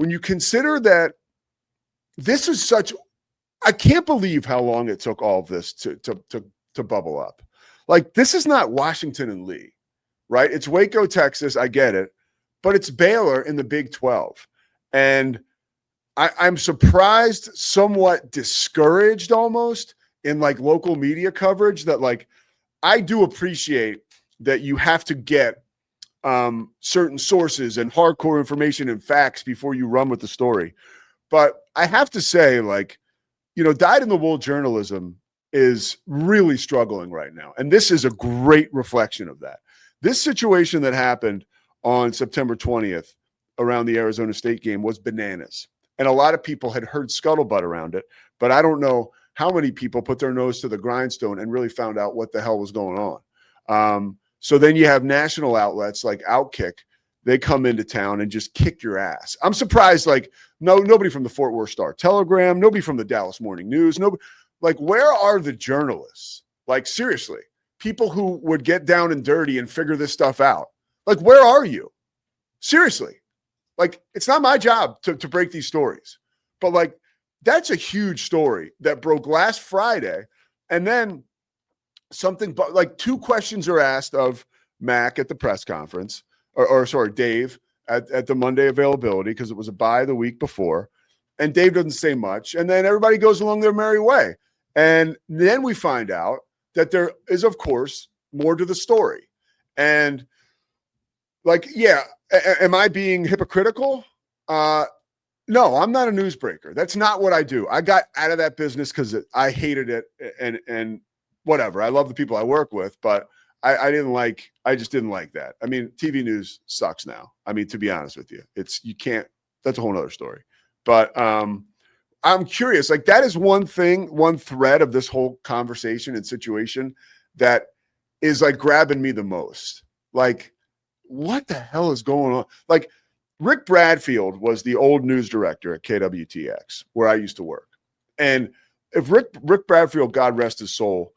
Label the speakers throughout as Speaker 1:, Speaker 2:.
Speaker 1: when you consider that this is such, I can't believe how long it took all of this to bubble up. Like, this is not Washington and Lee, right? It's Waco, Texas. I get it, but it's Baylor in the Big 12. And I'm surprised, somewhat discouraged almost in like local media coverage that like, I do appreciate that you have to get certain sources and hardcore information and facts before you run with the story. But I have to say, like, dyed-in-the-wool journalism is really struggling right now. And this is a great reflection of that. This situation that happened on September 20th around the Arizona State game was bananas. And a lot of people had heard scuttlebutt around it, but I don't know how many people put their nose to the grindstone and really found out what the hell was going on. So then you have national outlets like Outkick. They come into town and just kick your ass. I'm surprised, like, nobody from the Fort Worth Star-Telegram, nobody from the Dallas Morning News, nobody, like, where are the journalists? Like, seriously, people who would get down and dirty and figure this stuff out. Like, where are you? Seriously. Like, it's not my job to break these stories. But, like, that's a huge story that broke last Friday. And then something, but like, two questions are asked of Mack at the press conference, or sorry, Dave at the Monday availability, because it was a bye the week before. And Dave doesn't say much. And then everybody goes along their merry way. And then we find out that there is, of course, more to the story. And like, yeah, am I being hypocritical? No, I'm not a newsbreaker. That's not what I do. I got out of that business because I hated it and whatever. I love the people I work with, but I just didn't like that. I mean, TV news sucks now. I mean, to be honest with you, that's a whole nother story. But I'm curious, like, that is one thread of this whole conversation and situation that is like grabbing me the most. Like, what the hell is going on? Like, Rick Bradfield was the old news director at KWTX, where I used to work. And if Rick Bradfield, God rest his soul,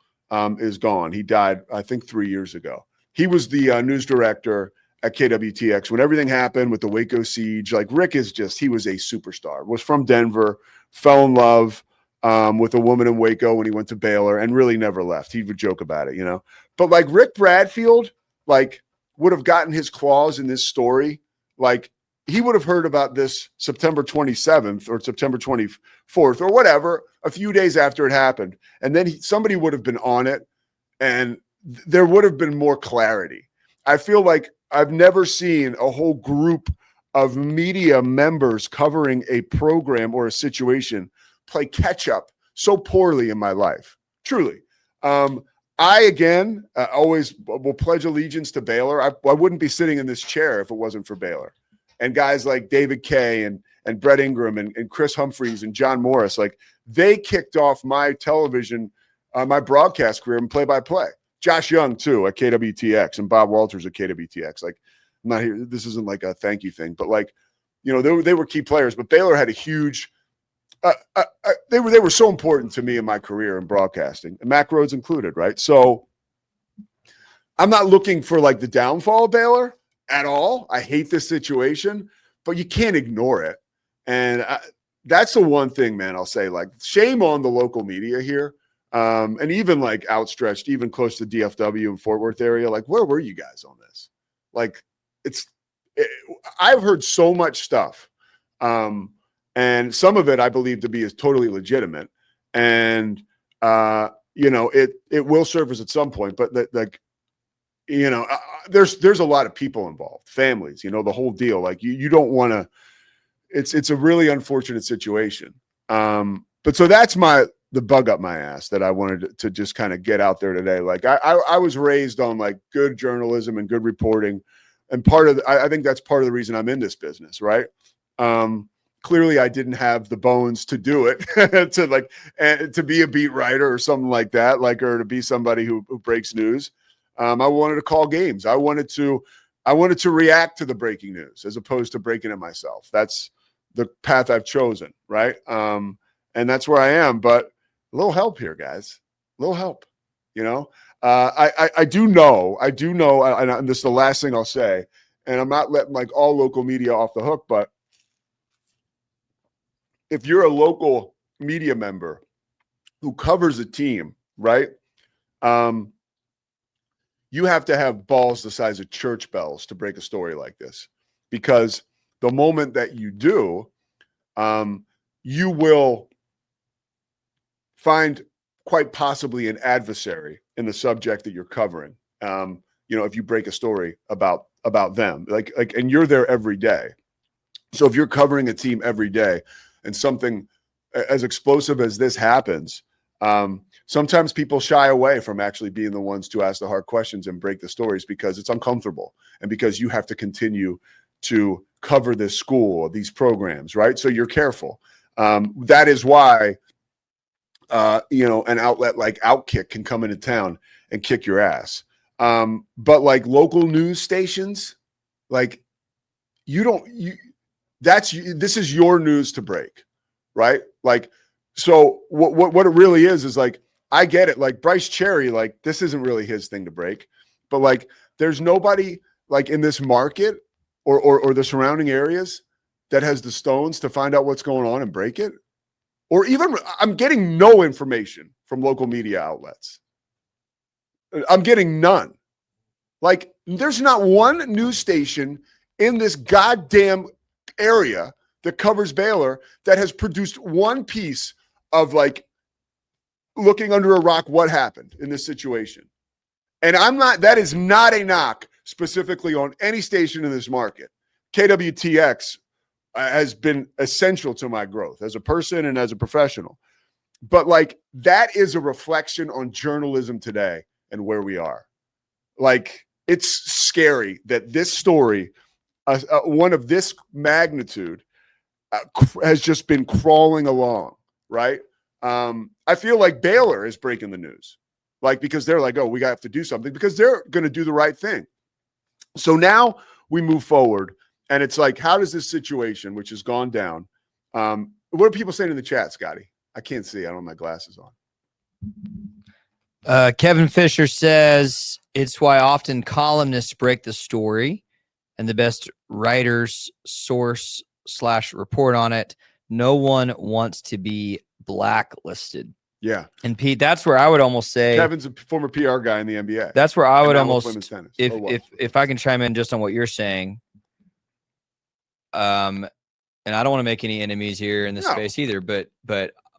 Speaker 1: is gone. He died, I think, 3 years ago. He was the news director at KWTX when everything happened with the Waco siege. Like, Rick he was a superstar, was from Denver, fell in love with a woman in Waco when he went to Baylor, and really never left. He would joke about it, But like, Rick Bradfield, like, would have gotten his claws in this story. Like, he would have heard about this September 27th or September 24th or whatever, a few days after it happened. And then somebody would have been on it, and there would have been more clarity. I feel like I've never seen a whole group of media members covering a program or a situation play catch up so poorly in my life. Truly. I, again, always will pledge allegiance to Baylor. I wouldn't be sitting in this chair if it wasn't for Baylor. And guys like David Kay and Brett Ingram and Chris Humphreys and John Morris, like, they kicked off my television, my broadcast career and play-by-play. Josh Young, too, at KWTX, and Bob Walters at KWTX. Like, I'm not here. This isn't like a thank you thing, but like, they were key players. But Baylor had a huge they were so important to me in my career in broadcasting, and Mack Rhoades included, right? So I'm not looking for like the downfall of Baylor at all. I hate this situation, but you can't ignore it. And that's the one thing, man, I'll say, like, shame on the local media here. And even like outstretched, even close to DFW and Fort Worth area. Like, where were you guys on this? Like, I've heard so much stuff. And some of it I believe to be is totally legitimate. And, it will surface at some point, but there's a lot of people involved, families, the whole deal. Like, you don't want to, it's a really unfortunate situation. But so that's the bug up my ass that I wanted to just kind of get out there today. Like, I was raised on like good journalism and good reporting. And I think that's part of the reason I'm in this business. Right. Clearly I didn't have the bones to do it, to be a beat writer or something like that, or to be somebody who breaks news. I wanted to call games. I wanted to react to the breaking news as opposed to breaking it myself. That's the path I've chosen. Right. And that's where I am, but a little help here, guys, a little help, I do know, and this is the last thing I'll say, and I'm not letting like all local media off the hook, but if you're a local media member who covers a team, right? You have to have balls the size of church bells to break a story like this, because the moment that you do, you will find quite possibly an adversary in the subject that you're covering. If you break a story about them, like, and you're there every day. So if you're covering a team every day and something as explosive as this happens, sometimes people shy away from actually being the ones to ask the hard questions and break the stories because it's uncomfortable and because you have to continue to cover this school, these programs, right? So you're careful. That is why, an outlet like Outkick can come into town and kick your ass. But like local news stations, like this is your news to break, right? Like, so what it really is like, I get it. Like Bryce Cherry, like this isn't really his thing to break, but like there's nobody like in this market or the surrounding areas that has the stones to find out what's going on and break it. Or even I'm getting no information from local media outlets. I'm getting none. Like there's not one news station in this goddamn area that covers Baylor that has produced one piece of like looking under a rock what happened in this situation. And that is not a knock specifically on any station in this market. KWTX has been essential to my growth as a person and as a professional. But like that is a reflection on journalism today and where we are. Like it's scary that this story, one of this magnitude, has just been crawling along, right? I feel like Baylor is breaking the news, like because they're like, oh, we have to do something because they're going to do the right thing. So now we move forward. And it's like, how does this situation, which has gone down, what are people saying in the chat, Scotty? I can't see. I don't have my glasses
Speaker 2: on. Kevin Fisher says, it's why often columnists break the story and the best writers source/report on it. No one wants to be blacklisted.
Speaker 1: Yeah.
Speaker 2: And Pete, that's where I would almost say
Speaker 1: Kevin's a former PR guy in the NBA.
Speaker 2: That's where I would almost,
Speaker 1: tennis,
Speaker 2: if I can chime in just on what you're saying. And I don't want to make any enemies here in this space either, but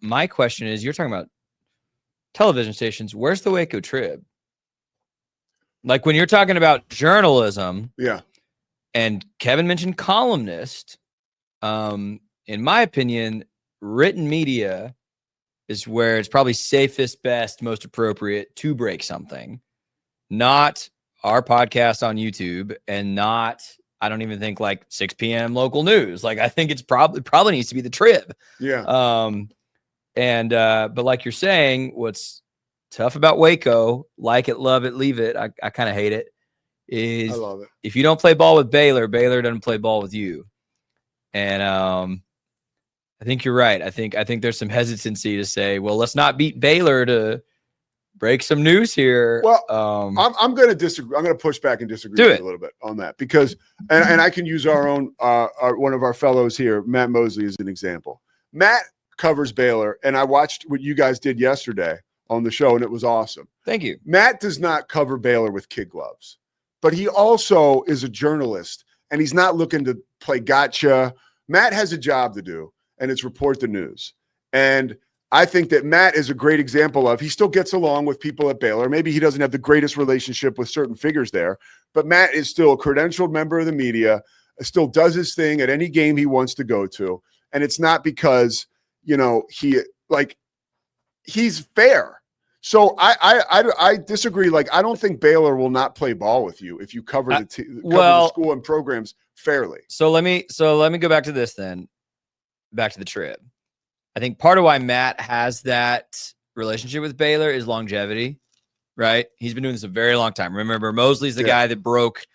Speaker 2: my question is, you're talking about television stations. Where's the Waco Trib? Like when you're talking about journalism,
Speaker 1: yeah.
Speaker 2: And Kevin mentioned columnist. In my opinion, written media is where it's probably safest, best, most appropriate to break something. Not our podcast on YouTube, and not, I don't even think like 6 p.m. local news. Like I think it's probably needs to be the Trib.
Speaker 1: Yeah.
Speaker 2: But like you're saying, what's tough about Waco, like it, love it, leave it, I kind of hate it, is
Speaker 1: I love it.
Speaker 2: If you don't play ball with Baylor, Baylor doesn't play ball with you. And I think you're right. I think there's some hesitancy to say, well, let's not beat Baylor to break some news here.
Speaker 1: Well, I'm going to disagree. I'm going to push back and disagree with you a little bit on that because, and I can use our own, one of our fellows here, Matt Mosley, as an example. Matt covers Baylor, and I watched what you guys did yesterday on the show, and it was awesome.
Speaker 2: Thank you.
Speaker 1: Matt does not cover Baylor with kid gloves, but he also is a journalist, and he's not looking to play gotcha. Matt has a job to do, and it's report the news. And I think that Matt is a great example of, he still gets along with people at Baylor. Maybe he doesn't have the greatest relationship with certain figures there, but Matt is still a credentialed member of the media, still does his thing at any game he wants to go to. And it's not because, he's fair. So I disagree. Like, I don't think Baylor will not play ball with you if you cover the school and programs fairly.
Speaker 2: So let me go back to this then. Back to the Trib. I think part of why Matt has that relationship with Baylor is longevity, right? He's been doing this a very long time. Remember, Mosley's the guy that broke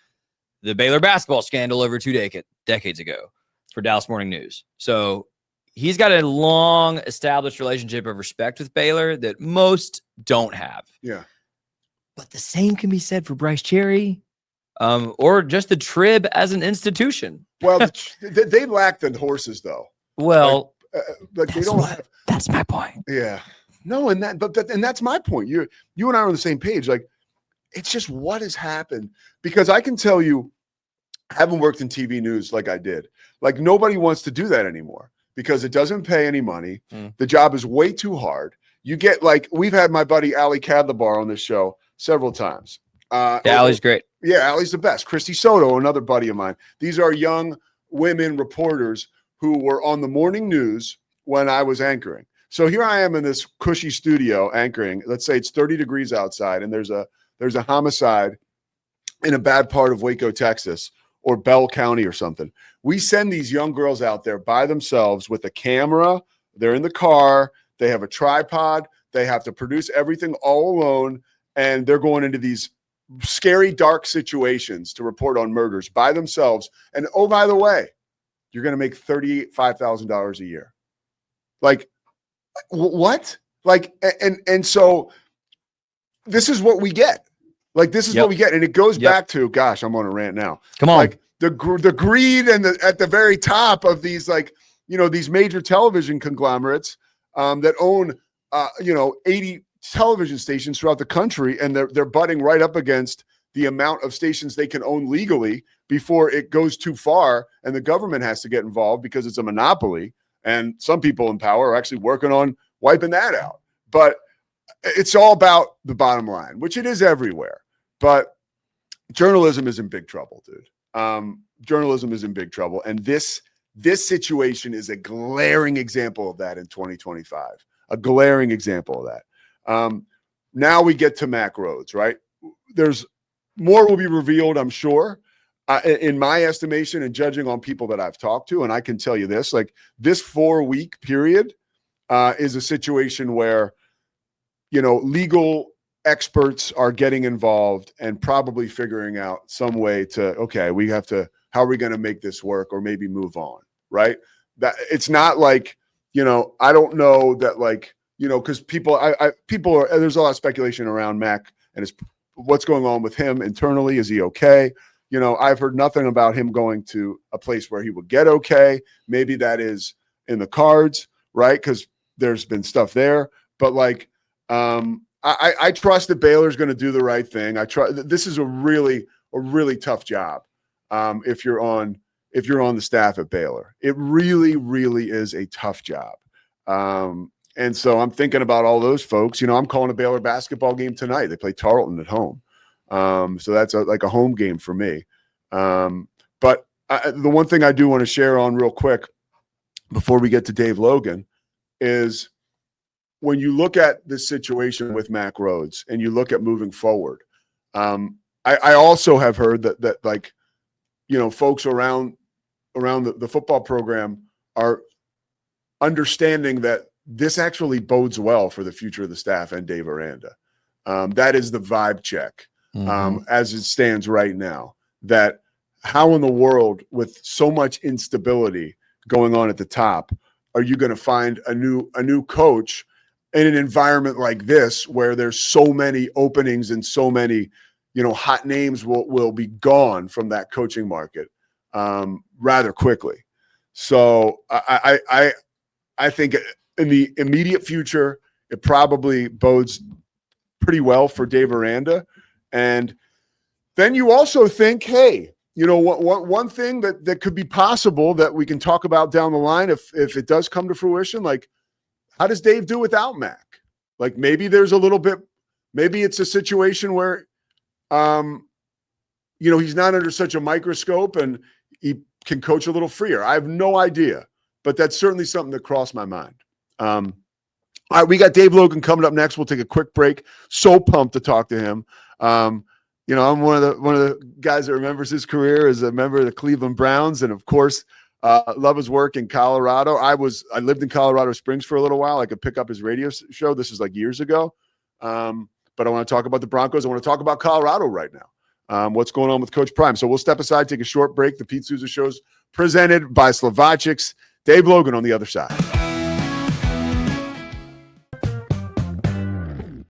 Speaker 2: the Baylor basketball scandal over 2 decades ago for Dallas Morning News. So he's got a long established relationship of respect with Baylor that most don't have.
Speaker 1: Yeah.
Speaker 2: But the same can be said for Bryce Cherry, or just the Trib as an institution.
Speaker 1: Well, they lack the horses, though.
Speaker 2: Well,
Speaker 1: like they don't have.
Speaker 2: That's my point.
Speaker 1: Yeah. No, and that's my point. You and I are on the same page. Like, it's just what has happened, because I can tell you, I haven't worked in TV news like I did. Like, nobody wants to do that anymore because it doesn't pay any money. The job is way too hard. You get, like, we've had my buddy Ali Cadlabar on this show several times.
Speaker 2: Ali's great.
Speaker 1: Yeah, Ali's the best. Christy Soto, another buddy of mine. These are young women reporters who were on the morning news when I was anchoring. So here I am in this cushy studio anchoring. Let's say it's 30 degrees outside, and there's a homicide in a bad part of Waco, Texas, or Bell County or something. We send these young girls out there by themselves with a camera. They're in the car. They have a tripod. They have to produce everything all alone, and they're going into these scary, dark situations to report on murders by themselves. And oh, by the way, you're going to make $35,000 a year. Like, what? Like, and so this is what we get. Like, this is what we get. And it goes back to, gosh, I'm on a rant now.
Speaker 2: Come on.
Speaker 1: Like the greed and at the very top of these, like, these major television conglomerates that own, 80 television stations throughout the country. And they're butting right up against the amount of stations they can own legally before it goes too far. And the government has to get involved because it's a monopoly. And some people in power are actually working on wiping that out. But it's all about the bottom line, which it is everywhere. But journalism is in big trouble, dude. Journalism is in big trouble. And this situation is a glaring example of that in 2025. A glaring example of that. Now we get to Mack Rhoades, right? There's more will be revealed, I'm sure. In my estimation and judging on people that I've talked to, and I can tell you this, like, this 4-week period is a situation where, legal experts are getting involved and probably figuring out some way to, okay, how are we going to make this work, or maybe move on, right? That it's not like, I don't know that, like, because people are, there's a lot of speculation around Mack and what's going on with him internally. Is he okay? I've heard nothing about him going to a place where he would get okay. Maybe that is in the cards, right? Because there's been stuff there. But, like, I trust that Baylor's going to do the right thing. This is a really tough job if you're on the staff at Baylor. It really, really is a tough job. And so I'm thinking about all those folks. I'm calling a Baylor basketball game tonight. They play Tarleton at home. So that's like a home game for me. But the one thing I do want to share on real quick before we get to Dave Logan is when you look at this situation with Mack Rhoades and you look at moving forward, I also have heard that like, folks around the football program are understanding that this actually bodes well for the future of the staff and Dave Aranda. That is the vibe check. As it stands right now, that how in the world with so much instability going on at the top are you going to find a new coach in an environment like this where there's so many openings and so many hot names will be gone from that coaching market rather quickly. So I think in the immediate future it probably bodes pretty well for Dave Aranda. And then you also think, hey, one thing that could be possible that we can talk about down the line if it does come to fruition, like, how does Dave do without Mack? Like, maybe there's a little bit, maybe it's a situation where, he's not under such a microscope and he can coach a little freer. I have no idea, but that's certainly something that crossed my mind. All right, we got Dave Logan coming up next. We'll take a quick break. So pumped to talk to him. I'm one of the guys that remembers his career as a member of the Cleveland Browns, and of course, love his work in Colorado. I lived in Colorado Springs for a little while. I could pick up his radio show. This is like years ago. But I want to talk about the Broncos. I want to talk about Colorado right now. What's going on with Coach Prime? So we'll step aside, take a short break. The Pete Souza Show's presented by Slovaceks. Dave Logan on the other side.